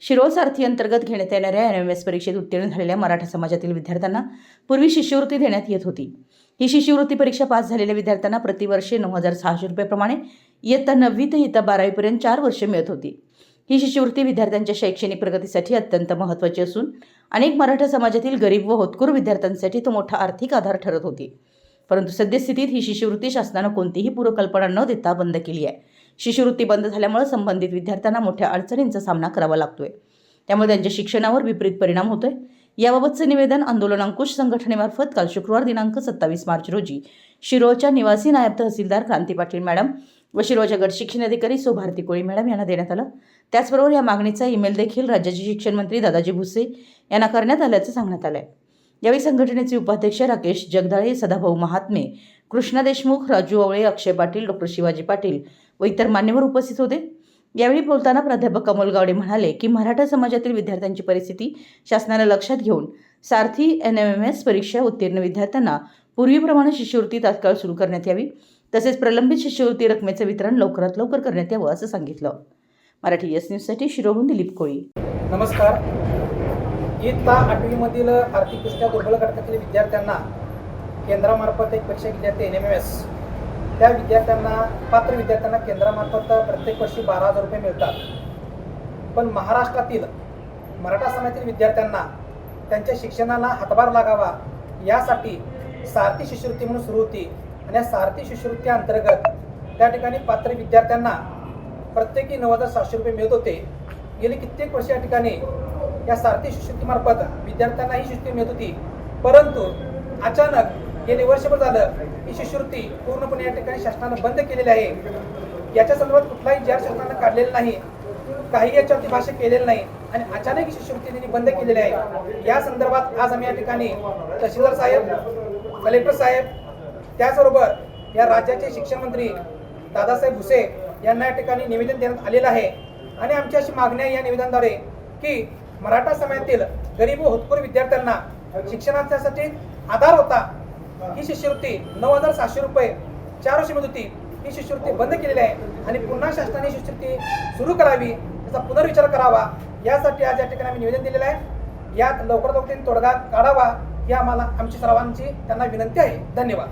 शिरोळ सारथी अंतर्गत घेण्यात येणाऱ्या NMS परीक्षेत उत्तीर्ण झालेल्या मराठा समाजातील विद्यार्थ्यांना पूर्वी शिष्यवृत्ती देण्यात येत होती। ही शिष्यवृत्ती परीक्षा पास झालेल्या विद्यार्थ्यांना प्रतिवर्षी 9,600 रुपये प्रमाणे इयत्ता 9वी ते इयत्ता 12वी पर्यंत 4 वर्षे मिळत होती। ही शिष्यवृत्ती विद्यार्थ्यांच्या शैक्षणिक प्रगतीसाठी अत्यंत महत्त्वाची असून अनेक मराठा समाजातील गरीब व होतकरू विद्यार्थ्यांसाठी तो मोठा आर्थिक आधार ठरत होती। परंतु सद्यस्थितीत ही शिष्यवृत्ती शासनाने कोणतीही पूर्वकल्पना न देता बंद केली आहे। शिष्यवृत्ती बंद झाल्यामुळे संबंधित विद्यार्थ्यांना मोठ्या अडचणींचा सामना करावा लागतोय, त्यामुळे त्यांच्या शिक्षणावर विपरीत परिणाम होतोय। याबाबतचे निवेदन आंदोलन अंकुश संघटनेमार्फत काल शुक्रवार दिनांक 27 मार्च रोजी शिरोळच्या निवासी नायब तहसीलदार क्रांती पाटील मॅडम व शिरोळच्या गट शिक्षण अधिकारी सौ भारती कोळी मॅडम यांना देण्यात आलं। त्याचबरोबर या मागणीचा ईमेल देखील राज्याचे शिक्षण मंत्री दादाजी भुसे यांना करण्यात आल्याचे सांगण्यात आले। यावेळी संघटनेचे उपाध्यक्ष राकेश जगदाळे, सदाभाऊ महात्मे, कृष्णा देशमुख, राजू आवळे, अक्षय पाटील, डॉ शिवाजी पाटील व इतर मान्यवर उपस्थित होते। यावेळी बोलताना प्राध्यापक कमल गावडे म्हणाले की मराठा समाजातील विद्यार्थ्यांची परिस्थिती शासनाने लक्षात घेऊन सारथी NMS परीक्षा उत्तीर्ण विद्यार्थ्यांना पूर्वीप्रमाणे शिष्यवृत्ती तात्काळ सुरू करण्यात यावी, तसेच प्रलंबित शिष्यवृत्ती रकमेचे वितरण लवकरात लवकर करण्यात यावं असं सांगितलं। मराठी एस न्यूजसाठी शिरोळहून दिलीप कोळी। नमस्कार। इयत्ता 8वी मधील आर्थिकदृष्ट्या दुर्बल घटकातील विद्यार्थ्यांना केंद्रामार्फत एक परीक्षा घेतली जाते NMS। त्या विद्यार्थ्यांना पात्र विद्यार्थ्यांना केंद्रामार्फत प्रत्येक वर्षी 12,000 रुपये मिळतात। पण महाराष्ट्रातील मराठा समाजातील विद्यार्थ्यांना त्यांच्या शिक्षणाला हातभार लागावा यासाठी सारथी शिष्यवृत्ती म्हणून सुरू होती आणि या सारथी शिष्यवृत्ती अंतर्गत त्या ठिकाणी पात्र विद्यार्थ्यांना प्रत्येकी 9,700 रुपये मिळत होते। गेली कित्येक वर्ष या ठिकाणी या सारथी शिष्यवृत्तीमार्फत विद्यार्थ्यांना ही शिष्यवृत्ती मिळत होती, परंतु अचानक गेले वर्षभर झालं ही शिष्यवृत्ती पूर्णपणे या ठिकाणी शासनाने बंद केलेली आहे। याच्या संदर्भात कुठलाही जाहीर शासनाने काढलेला नाही, काही याच्यावरती भाष्य केलेलं नाही आणि अचानक ही शिष्यवृत्ती त्यांनी बंद केलेली आहे। या संदर्भात आज आम्ही या ठिकाणी तहसीलदार साहेब, कलेक्टर साहेब, त्याचबरोबर या राज्याचे शिक्षण मंत्री दादासाहेब भुसे यांना या ठिकाणी निवेदन देण्यात आलेलं आहे आणि आमची अशी मागणी आहे या निवेदनाद्वारे की मराठा समाजातील गरीब व होतकरू विद्यार्थ्यांना शिक्षणासाठी आधार होता ही शिष्यवृत्ती 9,700 रुपये 4 वर्षे मिळत होती, ही शिष्यवृत्ती बंद केलेली आहे आणि पुन्हा शासनाने शिष्यवृत्ती सुरू करावी, त्याचा पुनर्विचार करावा यासाठी आज या ठिकाणी आम्ही निवेदन दिलेलं आहे। यात लवकरात लवकर तोडगा काढावा ही आम्हाला आमची सर्वांची त्यांना विनंती आहे। धन्यवाद।